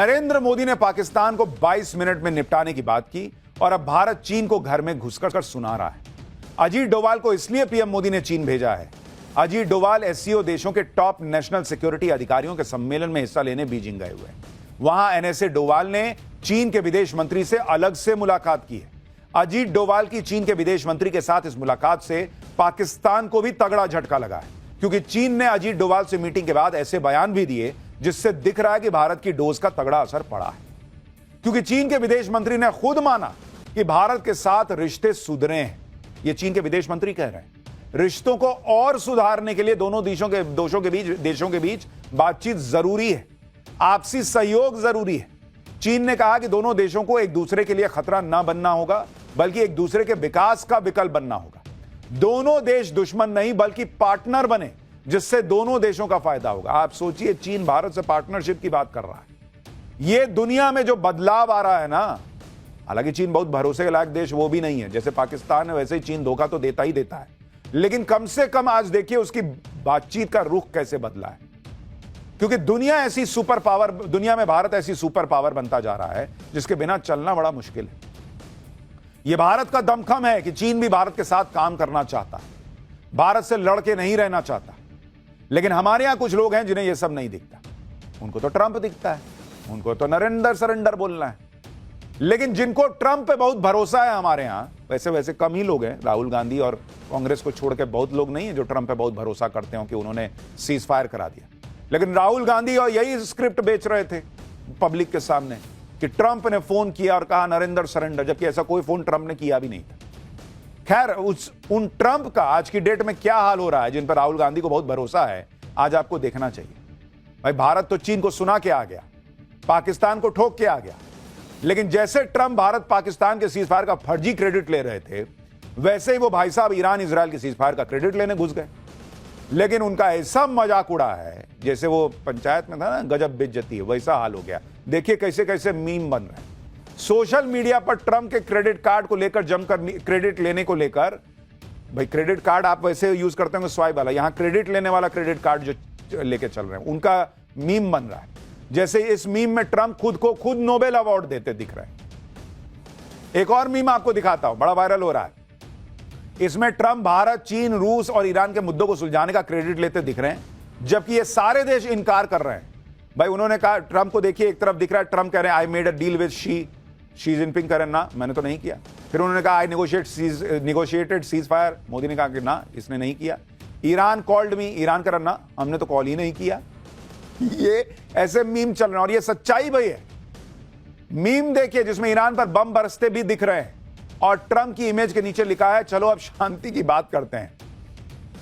नरेंद्र मोदी ने पाकिस्तान को 22 मिनट में निपटाने की बात की और अब भारत चीन को घर में घुसकर सुना रहा है। अजीत डोभाल को इसलिए पीएम मोदी ने चीन भेजा है। अजीत डोभाल एससीओ देशों के टॉप नेशनल सिक्योरिटी अधिकारियों के सम्मेलन में हिस्सा लेने बीजिंग गए हुए हैं। वहां एनएसए डोभाल ने चीन के विदेश मंत्री से अलग से मुलाकात की है। अजीत डोभाल की चीन के विदेश मंत्री के साथ इस मुलाकात से पाकिस्तान को भी तगड़ा झटका लगा है, क्योंकि चीन ने अजीत डोभाल से मीटिंग के बाद ऐसे बयान भी दिए जिससे दिख रहा है कि भारत की डोज का तगड़ा असर पड़ा है। क्योंकि चीन के विदेश मंत्री ने खुद माना कि भारत के साथ रिश्ते सुधरे हैं। यह चीन के विदेश मंत्री कह रहे हैं। रिश्तों को और सुधारने के लिए दोनों देशों के बीच बातचीत जरूरी है, आपसी सहयोग जरूरी है। चीन ने कहा कि दोनों देशों को एक दूसरे के लिए खतरा ना बनना होगा, बल्कि एक दूसरे के विकास का विकल्प बनना होगा। दोनों देश दुश्मन नहीं बल्कि पार्टनर बने, जिससे दोनों देशों का फायदा होगा। आप सोचिए, चीन भारत से पार्टनरशिप की बात कर रहा है। यह दुनिया में जो बदलाव आ रहा है ना, हालांकि चीन बहुत भरोसे के लायक देश वो भी नहीं है, जैसे पाकिस्तान है वैसे ही चीन धोखा तो देता ही देता है, लेकिन कम से कम आज देखिए उसकी बातचीत का रुख कैसे बदला है। क्योंकि दुनिया में भारत ऐसी सुपर पावर बनता जा रहा है जिसके बिना चलना बड़ा मुश्किल है। यह भारत का दमखम है कि चीन भी भारत के साथ काम करना चाहता है, भारत से लड़के नहीं रहना चाहता। लेकिन हमारे यहां कुछ लोग हैं जिन्हें यह सब नहीं दिखता। उनको तो ट्रंप दिखता है, उनको तो नरेंद्र सरेंडर बोलना है। लेकिन जिनको ट्रंप पे बहुत भरोसा है हमारे यहां, वैसे कम ही लोग हैं। राहुल गांधी और कांग्रेस को छोड़ के बहुत लोग नहीं है जो ट्रंप पे बहुत भरोसा करते हो कि उन्होंने सीज फायर करा दिया। लेकिन राहुल गांधी और यही स्क्रिप्ट बेच रहे थे पब्लिक के सामने कि ट्रंप ने फोन किया और कहा नरेंद्र सरेंडर, जबकि ऐसा कोई फोन ट्रंप ने किया भी नहीं था। खैर, उन ट्रंप का आज की डेट में क्या हाल हो रहा है जिन पर राहुल गांधी को बहुत भरोसा है, आज आपको देखना चाहिए। भाई, भारत तो चीन को सुना के आ गया, पाकिस्तान को ठोक के आ गया, लेकिन जैसे ट्रंप भारत पाकिस्तान के सीज फायर का फर्जी क्रेडिट ले रहे थे, वैसे ही वो भाई साहब ईरान इजराइल के सीज फायर का क्रेडिट लेने घुस गए। लेकिन उनका ऐसा मजाक उड़ा है, जैसे वो पंचायत में था ना, गजब बेइज्जती है, वैसा हाल हो गया। देखिए कैसे कैसे मीम बन रहे हैं सोशल मीडिया पर ट्रंप के क्रेडिट कार्ड को लेकर, जमकर क्रेडिट लेने को लेकर। भाई, क्रेडिट कार्ड आप वैसे यूज करते होंगे स्वाइप वाला, यहां क्रेडिट लेने वाला क्रेडिट कार्ड जो लेके चल रहे हैं, उनका मीम बन रहा है। जैसे इस मीम में ट्रंप खुद नोबेल अवार्ड देते दिख रहे हैं। एक और मीम आपको दिखाता हूं, बड़ा वायरल हो रहा है। इसमें ट्रंप भारत, चीन, रूस और ईरान के मुद्दों को सुलझाने का क्रेडिट लेते दिख रहे हैं, जबकि ये सारे देश इनकार कर रहे हैं। भाई, उन्होंने कहा, ट्रंप को देखिए, एक तरफ दिख रहा है ट्रंप कह रहे हैं I made a deal with Xi Jinping, कह रहे हैं ना मैंने तो नहीं किया। फिर उन्होंने कहा आई नेगोशिएटेड सीज फायर, मोदी ने कहा कि ना इसने नहीं किया। ईरान कॉल्ड मी, ईरान कह रहा ना हमने तो कॉल ही नहीं किया। ये ऐसे मीम चल रहे हैं और ये सच्चाई भाई है। मीम देखिए जिसमें ईरान पर बम बरसते भी दिख रहे हैं और ट्रंप की इमेज के नीचे लिखा है चलो अब शांति की बात करते हैं।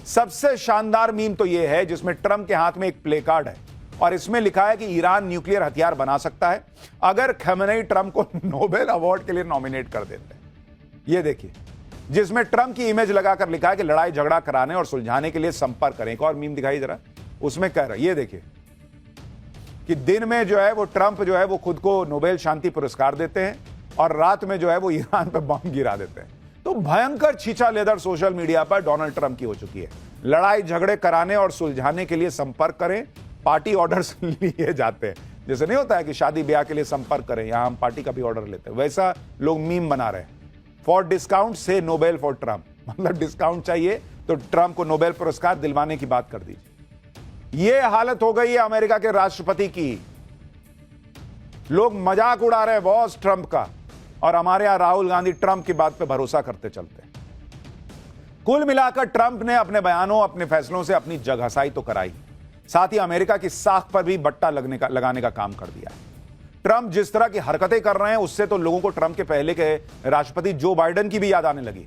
सबसे शानदार मीम तो यह है जिसमें ट्रंप के हाथ में एक प्ले कार्ड है और इसमें लिखा है कि ईरान न्यूक्लियर हथियार बना सकता है अगर खमेनेई ट्रंप को नोबेल अवार्ड के लिए नॉमिनेट कर देते हैं। यह देखिए, जिसमें ट्रंप की इमेज लगाकर लिखा है कि लड़ाई झगड़ा कराने और सुलझाने के लिए संपर्क करें। एक और मीम दिखाई जरा, उसमें कह रहा है, ये देखिए कि दिन में जो है वो ट्रंप जो है वो खुद को नोबेल शांति पुरस्कार देते हैं और रात में जो है वो ईरान पर बम गिरा देते हैं। तो भयंकर छीछा लेदर सोशल मीडिया पर डोनाल्ड ट्रंप की हो चुकी है। लड़ाई झगड़े कराने और सुलझाने के लिए संपर्क करें, पार्टी ऑर्डर्स लिए जाते हैं। जैसे नहीं होता है कि शादी ब्याह के लिए संपर्क करें, यहां हम पार्टी का भी ऑर्डर लेते हैं, वैसा लोग मीम बना रहे हैं। फॉर डिस्काउंट से नोबेल फॉर ट्रंप, मतलब डिस्काउंट चाहिए तो ट्रंप को नोबेल पुरस्कार दिलवाने की बात कर दीजिए। यह हालत हो गई है अमेरिका के राष्ट्रपति की। लोग मजाक उड़ा रहे हैं बॉस ट्रंप का, और हमारे यहां राहुल गांधी ट्रंप की बात पे भरोसा करते चलते हैं। कुल मिलाकर ट्रंप ने अपने बयानों, अपने फैसलों से अपनी जगहसाई तो कराई, साथ ही अमेरिका की साख पर भी बट्टा लगाने का काम कर दिया। ट्रंप जिस तरह की हरकतें कर रहे हैं उससे तो लोगों को ट्रंप के पहले के राष्ट्रपति जो बाइडेन की भी याद आने लगी।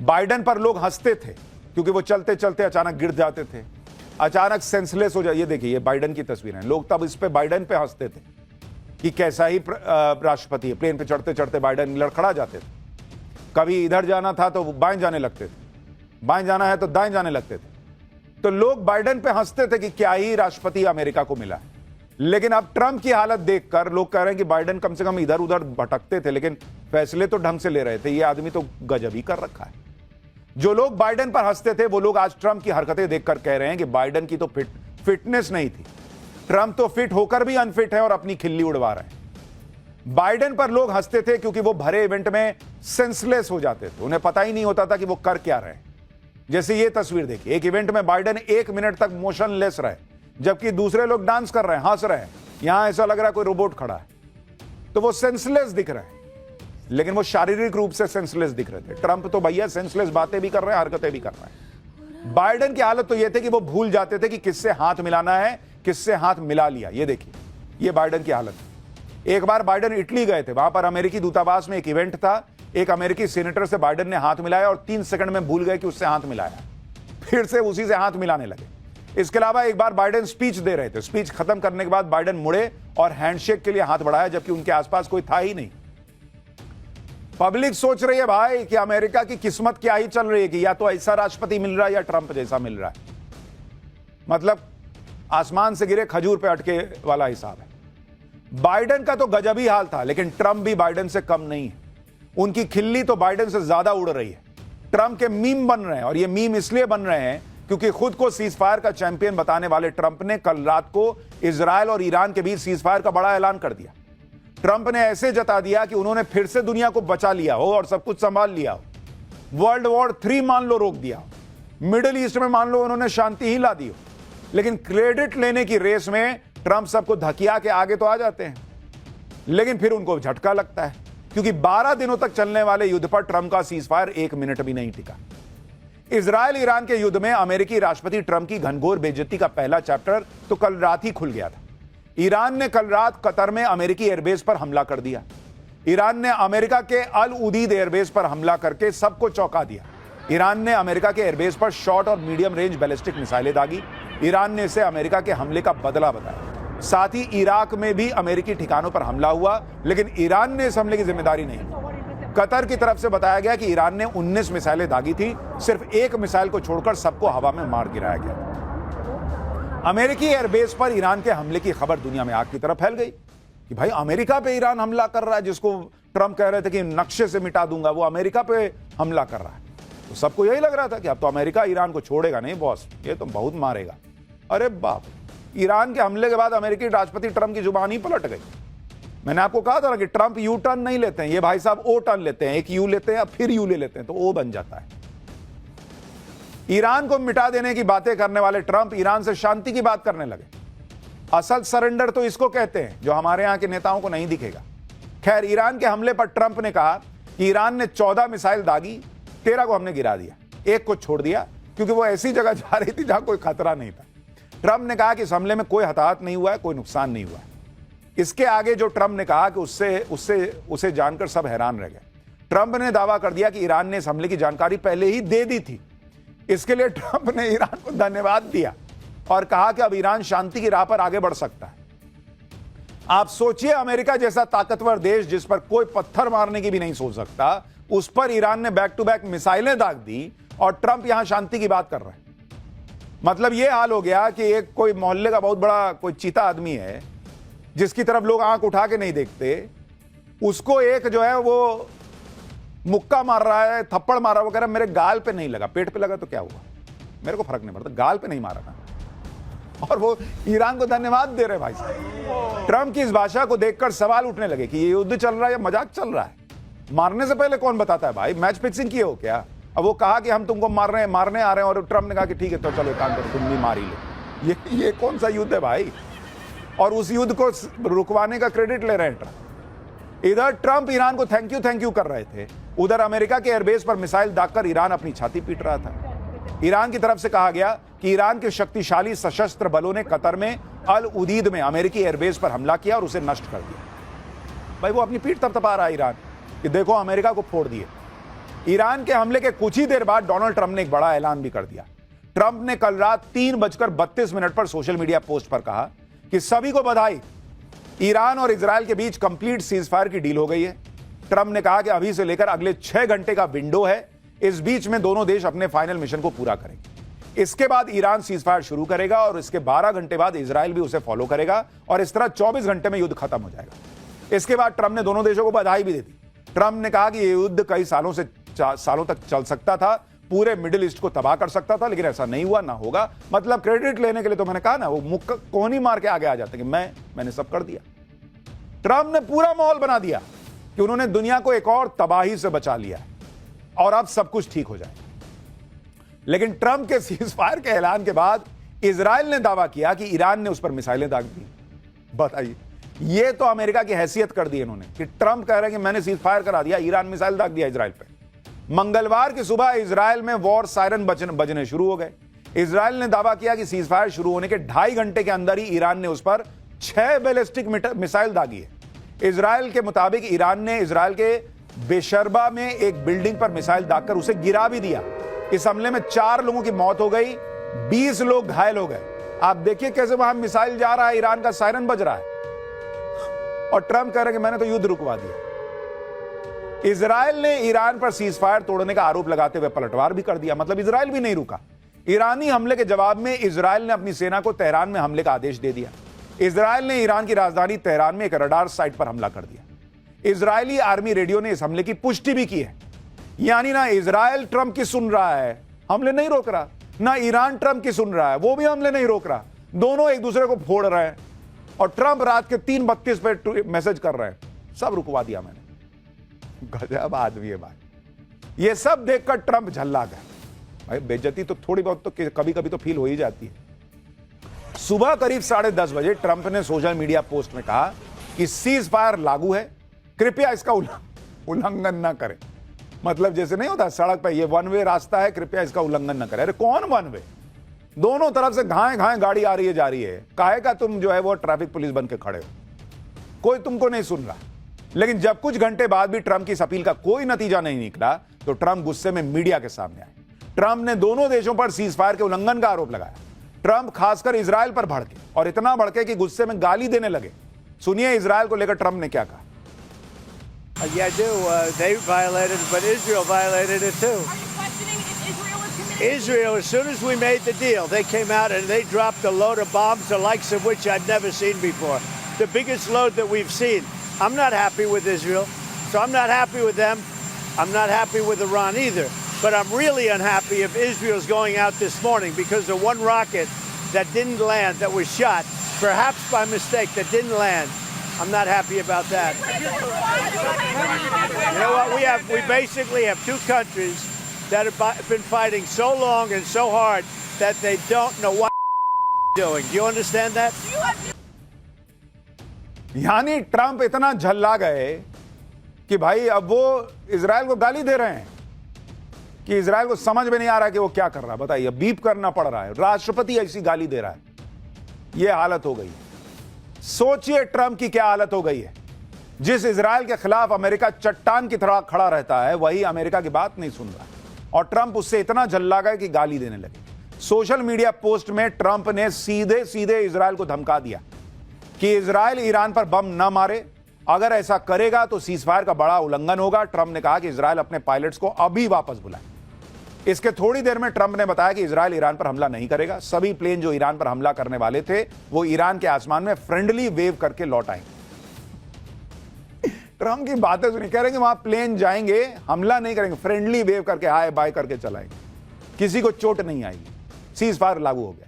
बाइडेन पर लोग हंसते थे क्योंकि वो चलते चलते अचानक गिर जाते थे, अचानक सेंसलेस हो जाए। ये देखिए, ये बाइडेन की तस्वीरें, लोग तब इस पे बाइडेन पे हंसते थे कि कैसा ही राष्ट्रपति है। प्लेन पे चढ़ते चढ़ते बाइडेन लड़खड़ा जाते थे, कभी इधर जाना था तो बाएं जाने लगते थे, बाएं जाना है तो दाएं जाने लगते थे। तो लोग बाइडेन पे हंसते थे कि क्या ही राष्ट्रपति अमेरिका को मिला है। लेकिन अब ट्रंप की हालत देखकर लोग कह रहे हैं कि बाइडेन कम से कम इधर उधर भटकते थे लेकिन फैसले तो ढंग से ले रहे थे, ये आदमी तो गजब ही कर रखा है। जो लोग बाइडेन पर हंसते थे वो लोग आज ट्रंप की हरकतें देखकर कह रहे हैं कि बाइडेन की तो फिटनेस नहीं थी। ट्रंप तो फिट होकर भी अनफिट है और अपनी खिल्ली उड़वा रहे हैं। बाइडेन पर लोग हंसते थे क्योंकि वो भरे इवेंट में सेंसलेस हो जाते थे, उन्हें पता ही नहीं होता था कि वो कर क्या रहे हैं। जैसे ये तस्वीर देखिए, एक इवेंट में बाइडेन 1 मिनट तक मोशनलेस रहे, जबकि दूसरे लोग डांस कर रहे हैं, हंस रहे हैं। यहां ऐसा लग रहा है कोई रोबोट खड़ा है, तो वो सेंसलेस दिख रहे हैं, लेकिन वो शारीरिक रूप से सेंसलेस दिख रहे थे। ट्रंप तो भैया सेंसलेस बातें भी कर रहे हैं, हरकतें भी कर रहे हैं। बाइडेन की हालत तो यह थी कि वो भूल जाते थे कि किससे हाथ मिलाना है, किससे हाथ मिला लिया। ये देखिए, ये बाइडेन की हालत है। एक बार बाइडेन इटली गए थे, वहां पर अमेरिकी दूतावास में एक इवेंट था, एक अमेरिकी सीनेटर से बाइडेन ने हाथ मिलाया और 3 सेकंड में भूल गए कि उससे हाथ मिलाया, फिर से उसी से हाथ मिलाने लगे। इसके अलावा एक बार बाइडेन स्पीच दे रहे थे, स्पीच खत्म करने के बाद बाइडेन मुड़े और हैंडशेक के लिए हाथ बढ़ाया, जबकि उनके आसपास कोई था ही नहीं। पब्लिक सोच रही है भाई कि अमेरिका की किस्मत क्या ही चल रही है कि या तो ऐसा राष्ट्रपति मिल रहा है या ट्रंप जैसा मिल रहा है। मतलब आसमान से गिरे खजूर पे अटके वाला हिसाब है। बाइडेन का तो गजब ही हाल था, लेकिन ट्रंप भी बाइडेन से कम नहीं है। उनकी खिल्ली तो बाइडेन से ज्यादा उड़ रही है। ट्रंप के मीम बन रहे हैं, और ये मीम इसलिए बन रहे हैं क्योंकि खुद को सीजफायर का चैंपियन बताने वाले ट्रंप ने कल रात को इजरायल और ईरान के बीच सीजफायर का बड़ा ऐलान कर दिया। ट्रंप ने ऐसे जता दिया कि उन्होंने फिर से दुनिया को बचा लिया हो और सब कुछ संभाल लिया हो। वर्ल्ड वॉर 3 मान लो रोक दिया, मिडिल ईस्ट में मान लो उन्होंने शांति ही ला दी हो। लेकिन क्रेडिट लेने की रेस में ट्रंप सबको धकिया के आगे तो आ जाते हैं, लेकिन फिर उनको झटका लगता है, क्योंकि 12 दिनों तक चलने वाले युद्ध पर ट्रंप का सीजफायर 1 मिनट भी नहीं टिका। इजरायल ईरान के युद्ध में अमेरिकी राष्ट्रपति ट्रंप की घनघोर बेइज्जती का पहला चैप्टर तो कल रात ही खुल गया था। ईरान ने कल रात कतर में अमेरिकी एयरबेस पर हमला कर दिया। ईरान ने अमेरिका के अल उदीद एयरबेस पर हमला करके सबको चौंका दिया। ईरान ने अमेरिका के एयरबेस पर शॉर्ट और मीडियम रेंज बैलिस्टिक मिसाइलें दागी। ईरान ने इसे अमेरिका के हमले का बदला बताया। साथ ही इराक में भी अमेरिकी ठिकानों पर हमला हुआ, लेकिन ईरान ने इस हमले की जिम्मेदारी नहीं ली। कतर की तरफ से बताया गया कि ईरान ने 19 मिसाइलें दागी थी, सिर्फ 1 मिसाइल को छोड़कर सबको हवा में मार गिराया गया। अमेरिकी एयरबेस पर ईरान के हमले की खबर दुनिया में आग की तरह फैल गई कि भाई अमेरिका पे ईरान हमला कर रहा है, जिसको ट्रंप कह रहे थे कि नक्शे से मिटा दूंगा, वो अमेरिका पे हमला कर रहा है। तो सबको यही लग रहा था कि अब तो अमेरिका ईरान को छोड़ेगा नहीं बॉस, ये तो बहुत मारेगा। अरे बाप, ईरान के हमले के बाद अमेरिकी राष्ट्रपति ट्रंप की जुबान ही पलट गई। मैंने आपको कहा था ना कि ट्रंप यू टर्न नहीं लेते हैं, ये भाई साहब ओ टर्न लेते हैं। एक यू लेते हैं फिर यू ले लेते हैं, तो ओ बन जाता है। ईरान को मिटा देने की बातें करने वाले ट्रंप ईरान से शांति की बात करने लगे। असल सरेंडर तो इसको कहते हैं, जो हमारे यहां के नेताओं को नहीं दिखेगा। खैर, ईरान के हमले पर ट्रंप ने कहा कि ईरान ने 14 मिसाइल दागी, 13 को हमने गिरा दिया, 1 को छोड़ दिया क्योंकि वो ऐसी जगह जा रही थी जहां कोई खतरा नहीं था। ट्रंप ने कहा कि इस हमले में कोई हताहत नहीं हुआ है, कोई नुकसान नहीं हुआ है। इसके आगे जो ट्रंप ने कहा कि उसे जानकर सब हैरान रह गए। ट्रंप ने दावा कर दिया कि ईरान ने इस हमले की जानकारी पहले ही दे दी थी। इसके लिए ट्रंप ने ईरान को धन्यवाद दिया और कहा कि अब ईरान शांति की राह पर आगे बढ़ सकता है। आप सोचिए, अमेरिका जैसा ताकतवर देश जिस पर कोई पत्थर मारने की भी नहीं सोच सकता, उस पर ईरान ने बैक टू बैक मिसाइलें दाग दी और ट्रंप यहां शांति की बात कर रहे हैं। मतलब यह हाल हो गया कि एक कोई मोहल्ले का बहुत बड़ा कोई चीता आदमी है, जिसकी तरफ लोग आंख उठा के नहीं देखते, उसको एक जो है वो मुक्का मार रहा है, थप्पड़ मार रहा है, वो कह रहा है मेरे गाल पे नहीं लगा, पेट पे लगा तो क्या हुआ, मेरे को फर्क नहीं पड़ता, गाल पे नहीं मारा था। और वो ईरान को धन्यवाद दे रहे भाई साहब। ट्रंप की इस भाषा को देखकर सवाल उठने लगे कि ये युद्ध चल रहा है या मजाक चल रहा है। मारने से पहले कौन बताता है भाई, मैच फिक्सिंग किए हो क्या? अब वो कहा कि हम तुमको मारने आ रहे हैं, और ट्रंप ने कहा कि ठीक है तो चलो काम करो, तुम भी मार ही लो। ये कौन सा युद्ध है भाई? और उस युद्ध को रुकवाने का क्रेडिट ले रहे हैं ट्रंप। इधर ट्रंप ईरान को थैंक यू कर रहे थे, उधर अमेरिका के एयरबेस पर मिसाइल दागकर ईरान अपनी छाती पीट रहा था। ईरान की तरफ से कहा गया कि ईरान के शक्तिशाली सशस्त्र बलों ने कतर में अल उदीद में अमेरिकी एयरबेस पर हमला किया और उसे नष्ट कर दिया। भाई वो अपनी पीठ थपथपा रहा है ईरान कि देखो अमेरिका को फोड़ दिए। ईरान के हमले के कुछ ही देर बाद डोनाल्ड ट्रंप ने एक बड़ा ऐलान भी कर दिया। ट्रंप ने कल रात 3:32 पर सोशल मीडिया पोस्ट पर कहा कि सभी को बधाई, ईरान और इजरायल के बीच कंप्लीट सीजफायर की डील हो गई है। ट्रंप ने कहा कि अभी से लेकर अगले 6 घंटे का विंडो है, इस बीच में दोनों देश अपने फाइनल मिशन को पूरा करेंगे। इसके बाद ईरान सीजफायर शुरू करेगा और इसके 12 घंटे बाद इजरायल भी उसे फॉलो करेगा और इस तरह 24 घंटे में युद्ध खत्म हो जाएगा। इसके बाद ट्रंप ने दोनों देशों को बधाई भी दी थी। ट्रंप ने कहा कि यह युद्ध कई सालों तक चल सकता था, पूरे मिडिल ईस्ट को तबाह कर सकता था, लेकिन ऐसा नहीं हुआ, ना होगा। मतलब क्रेडिट लेने के लिए तो मैंने कहा ना, वो मुक्का कोहनी मार के आगे आ जाते कि मैंने सब कर दिया। ट्रंप ने पूरा माहौल बना दिया कि उन्होंने दुनिया को एक और तबाही से बचा लिया और अब सब कुछ ठीक हो जाए। लेकिन ट्रंप के सीजफायर के ऐलान के बाद इजराइल ने दावा किया कि ईरान ने उस पर मिसाइलें दाग दी। बताइए, ये तो अमेरिका की हैसियत कर दी इन्होंने कि ट्रंप कह रहे हैं कि मैंने सीजफायर करा दिया, ईरान मिसाइल दाग दिया इजराइल पे। मंगलवार की सुबह इजराइल में वॉर सायरन बजने शुरू हो गए। इजराइल ने दावा किया कि सीजफायर शुरू होने के 2.5 घंटे के अंदर ही ईरान ने उस पर 6 बैलिस्टिक मिसाइल दागी है। इजराइल के मुताबिक ईरान ने इजराइल के बेशरबा में एक बिल्डिंग पर मिसाइल दागकर उसे गिरा भी दिया। इस हमले में 4 लोगों की मौत हो गई, 20 लोग घायल हो गए। आप देखिए कैसे वहां मिसाइल जा रहा है, ईरान का सायरन बज रहा है और ट्रंप कह रहे हैं कि मैंने तो युद्ध रुकवा दिया। इजराइल ने ईरान पर सीजफायर तोड़ने का आरोप लगाते हुए पलटवार भी कर दिया। मतलब इजराइल भी नहीं रुका। ईरानी हमले के जवाब में इजराइल ने अपनी सेना को तेहरान में हमले का आदेश दे दिया। इजराइल ने ईरान की राजधानी तेहरान में एक रडार साइट पर हमला कर दिया। इजरायली आर्मी रेडियो ने इस हमले की पुष्टि भी की है। यानी ना इजराइल ट्रंप की सुन रहा है, हमले नहीं रोक रहा, ना ईरान ट्रंप की सुन रहा है, वो भी हमले नहीं रोक रहा। दोनों एक दूसरे को फोड़ रहे हैं और ट्रंप रात के 3:32 पे मैसेज कर रहे हैं, सब रुकवा दिया मैंने। गजब आदमी है भाई। ये सब देखकर ट्रंप झल्ला गया। भाई बेइज्जती तो थोड़ी बहुत तो कभी कभी तो फील हो ही जाती है। सुबह करीब 10:30 बजे ट्रंप ने सोशल मीडिया पोस्ट में कहा कि सीज फायर लागू है, कृपया इसका उल्लंघन ना करें। मतलब जैसे नहीं होता सड़क पर, ये वन वे रास्ता है, कृपया इसका उल्लंघन ना करें। अरे कौन वन वे? दोनों तरफ से घाए घाए गाड़ी आ रही है, जा रही है। काहे का तुम जो है वो ट्रैफिक पुलिस बन के खड़े हो? कोई तुमको नहीं सुन रहा। लेकिन जब कुछ घंटे बाद भी ट्रंप की इस अपील का कोई नतीजा नहीं निकला तो ट्रंप गुस्से में मीडिया के सामने आए। ट्रंप ने दोनों देशों पर सीज फायर के उल्लंघन का आरोप लगाया। ट्रंप खासकर इजराइल पर भड़के और इतना भड़के कि गुस्से में गाली देने लगे। सुनिए इजराइल को लेकर ट्रंप ने क्या कहा। Yeah, I do. They violated it, but Israel violated it too. Are you questioning if Israel is committed? Israel, as soon as we made the deal, they came out and they dropped a load of bombs, the likes of which I've never seen before. The biggest load that we've seen. I'm not happy with Israel, so I'm not happy with them. I'm not happy with Iran either. But I'm really unhappy if Israel's going out this morning because the one rocket that didn't land, that was shot, perhaps by mistake, that didn't land. I'm not happy about that. You know what? We basically have two countries that have been fighting so long and so hard that they don't know what doing. Do you understand that? यानी Trump इतना झल्ला गए कि भाई अब वो Israel को गाली दे रहे हैं कि इजराइल को समझ में नहीं आ रहा कि वो क्या कर रहा है। बताइए, बीप करना पड़ रहा है, राष्ट्रपति ऐसी गाली दे रहा है। ये हालत हो गई है। सोचिए ट्रंप की क्या हालत हो गई है। जिस इजराइल के खिलाफ अमेरिका चट्टान की तरह खड़ा रहता है, वही अमेरिका की बात नहीं सुन रहा और ट्रंप उससे इतना झल्ला गए कि गाली देने लगे। सोशल मीडिया पोस्ट में ट्रंप ने सीधे सीधे इजराइल को धमका दिया कि इजराइल ईरान पर बम न मारे, अगर ऐसा करेगा तो सीजफायर का बड़ा उल्लंघन होगा। ट्रंप ने कहा कि इजराइल अपने पायलट्स को अभी वापस बुलाए। इसके थोड़ी देर में ट्रंप ने बताया कि इजराइल ईरान पर हमला नहीं करेगा। सभी प्लेन जो ईरान पर हमला करने वाले थे वो ईरान के आसमान में फ्रेंडली वेव करके लौट आएंगे। ट्रंप की बातें सुनी, कह रहे हैं कि वहां प्लेन जाएंगे, हमला नहीं करेंगे, फ्रेंडली वेव करके हाय बाय करके चलाएंगे, किसी को चोट नहीं आएगी। सीज फायर लागू हो गया।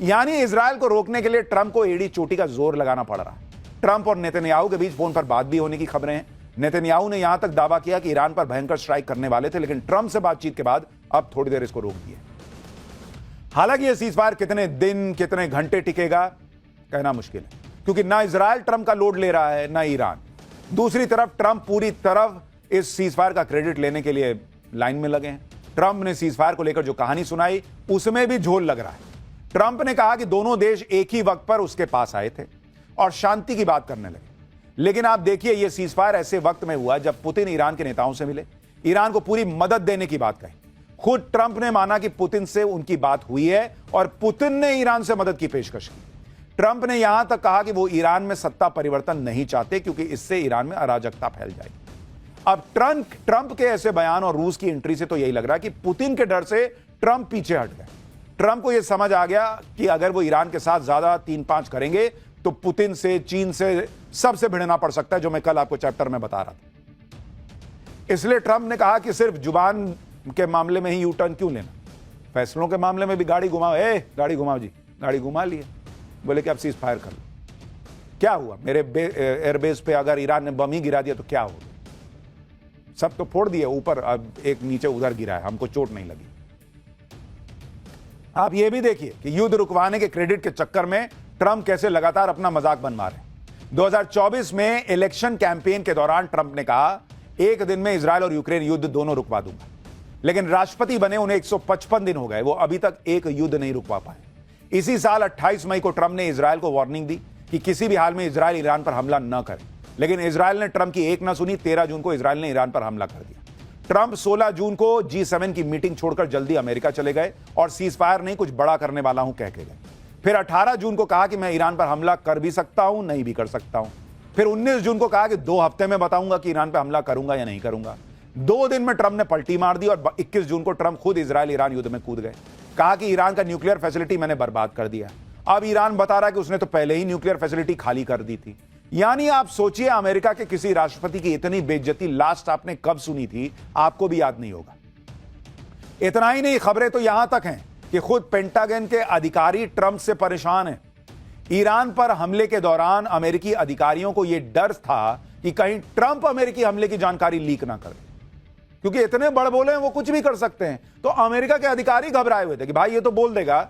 यानी इजराइल को रोकने के लिए ट्रंप को एड़ी चोटी का जोर लगाना पड़ रहा है। ट्रंप और नेतन्याहू के बीच फोन पर बात भी होने की खबरें हैं। नेतन्याहू ने यहां तक दावा किया कि ईरान पर भयंकर स्ट्राइक करने वाले थे, लेकिन ट्रंप से बातचीत के बाद अब थोड़ी देर इसको रोक दिया। हालांकि यह सीजफायर कितने दिन कितने घंटे टिकेगा कहना मुश्किल है, क्योंकि ना इजराइल ट्रंप का लोड ले रहा है ना ईरान। दूसरी तरफ ट्रंप पूरी तरफ इस सीजफायर का क्रेडिट लेने के लिए लाइन में लगे हैं। ट्रंप ने सीजफायर को लेकर जो कहानी सुनाई उसमें भी झोल लग रहा है। ट्रंप ने कहा कि दोनों देश एक ही वक्त पर उसके पास आए थे और शांति की बात करने लगे। लेकिन आप देखिए, यह सीजफायर ऐसे वक्त में हुआ जब पुतिन ईरान के नेताओं से मिले, ईरान को पूरी मदद देने की बात कही। खुद ट्रंप ने माना कि पुतिन से उनकी बात हुई है और पुतिन ने ईरान से मदद की पेशकश की। ट्रंप ने यहां तक कहा कि वो ईरान में सत्ता परिवर्तन नहीं चाहते क्योंकि इससे ईरान में अराजकता फैल जाएगी। अब ट्रंप के ऐसे बयान और रूस की एंट्री से तो यही लग रहा है कि पुतिन के डर से ट्रंप पीछे हट गए। ट्रंप को यह समझ आ गया कि अगर वो ईरान के साथ ज्यादा 3-5 करेंगे तो पुतिन से, चीन से, सबसे भिड़ना पड़ सकता है, जो मैं कल आपको चैप्टर में बता रहा था। इसलिए ट्रंप ने कहा कि सिर्फ जुबान के मामले में ही यू टर्न क्यों लेना, फैसलों के मामले में भी गाड़ी घुमाओ, गाड़ी घुमाओ जी, गाड़ी घुमा लिए, बोले कि अब सीज फायर कर लो। क्या हुआ, मेरे एयरबेस पे अगर ईरान ने बम ही गिरा दिया तो क्या होगा, सब तो फोड़ दिए ऊपर, अब एक नीचे उधर गिरा है, हमको चोट नहीं लगी। आप ये भी देखिए कि युद्ध रुकवाने के क्रेडिट के चक्कर में ट्रंप कैसे लगातार अपना मजाक बनवा रहे हैं। 2024 में इलेक्शन कैंपेन के दौरान ट्रंप ने कहा एक दिन में इजरायल और यूक्रेन युद्ध दोनों रुकवा दूंगा, लेकिन राष्ट्रपति बने उन्हें 155 दिन हो गए, वो अभी तक एक युद्ध नहीं रुकवा पाए। इसी साल 28 मई को ट्रंप ने इजरायल को वार्निंग दी कि किसी भी हाल में इजरायल ईरान पर हमला न करे, लेकिन इजरायल ने ट्रंप की एक न सुनी। 13 जून को इजरायल ने ईरान पर हमला कर दिया। ट्रंप 16 जून को G7 की मीटिंग छोड़कर जल्दी अमेरिका चले गए और सीज फायर नहीं, कुछ बड़ा करने वाला हूं कह के गए। फिर 18 जून को कहा कि मैं ईरान पर हमला कर भी सकता हूं, नहीं भी कर सकता हूं। फिर 19 जून को कहा कि 2 हफ्ते में बताऊंगा कि ईरान पर हमला करूंगा या नहीं करूंगा। 2 दिन में ट्रंप ने पलटी मार दी और 21 जून को ट्रंप खुद इजरायल ईरान युद्ध में कूद गए। कहा कि ईरान का न्यूक्लियर फैसिलिटी मैंने बर्बाद कर दिया। अब ईरान बता रहा है कि उसने तो पहले ही न्यूक्लियर फैसिलिटी खाली कर दी थी। यानी आप सोचिए, अमेरिका के किसी राष्ट्रपति की इतनी बेइज्जती लास्ट आपने कब सुनी थी, आपको भी याद नहीं होगा। इतना ही नहीं, खबरें तो यहां तक हैं कि खुद पेंटागन के अधिकारी ट्रंप से परेशान हैं। ईरान पर हमले के दौरान अमेरिकी अधिकारियों को यह डर था कि कहीं ट्रंप अमेरिकी हमले की जानकारी लीक ना कर दे, क्योंकि इतने बड़बोले हैं, वो कुछ भी कर सकते हैं। तो अमेरिका के अधिकारी घबराए हुए थे कि भाई ये तो बोल देगा,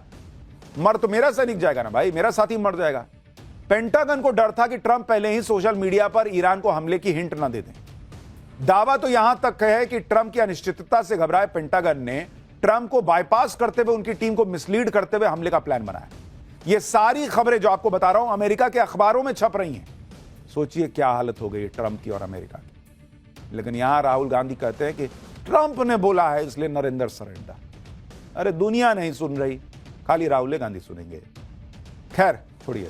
मर तो मेरा सैनिक जाएगा ना भाई, मेरा साथी मर जाएगा। पेंटागन को डर था कि ट्रंप पहले ही सोशल मीडिया पर ईरान को हमले की हिंट ना दे दें। दावा तो यहां तक है कि ट्रंप की अनिश्चितता से घबराए पेंटागन ने ट्रंप को बाईपास करते हुए उनकी टीम को मिसलीड करते हुए हमले का प्लान बनाया। ये सारी खबरें जो आपको बता रहा हूं अमेरिका के अखबारों में छप रही हैं। सोचिए क्या हालत हो गई ट्रंप की और अमेरिका की। लेकिन यहां राहुल गांधी कहते हैं कि ट्रंप ने बोला है इसलिए नरेंद्र सरेंडर। अरे दुनिया नहीं सुन रही, खाली राहुल गांधी सुनेंगे। खैर छोड़िए।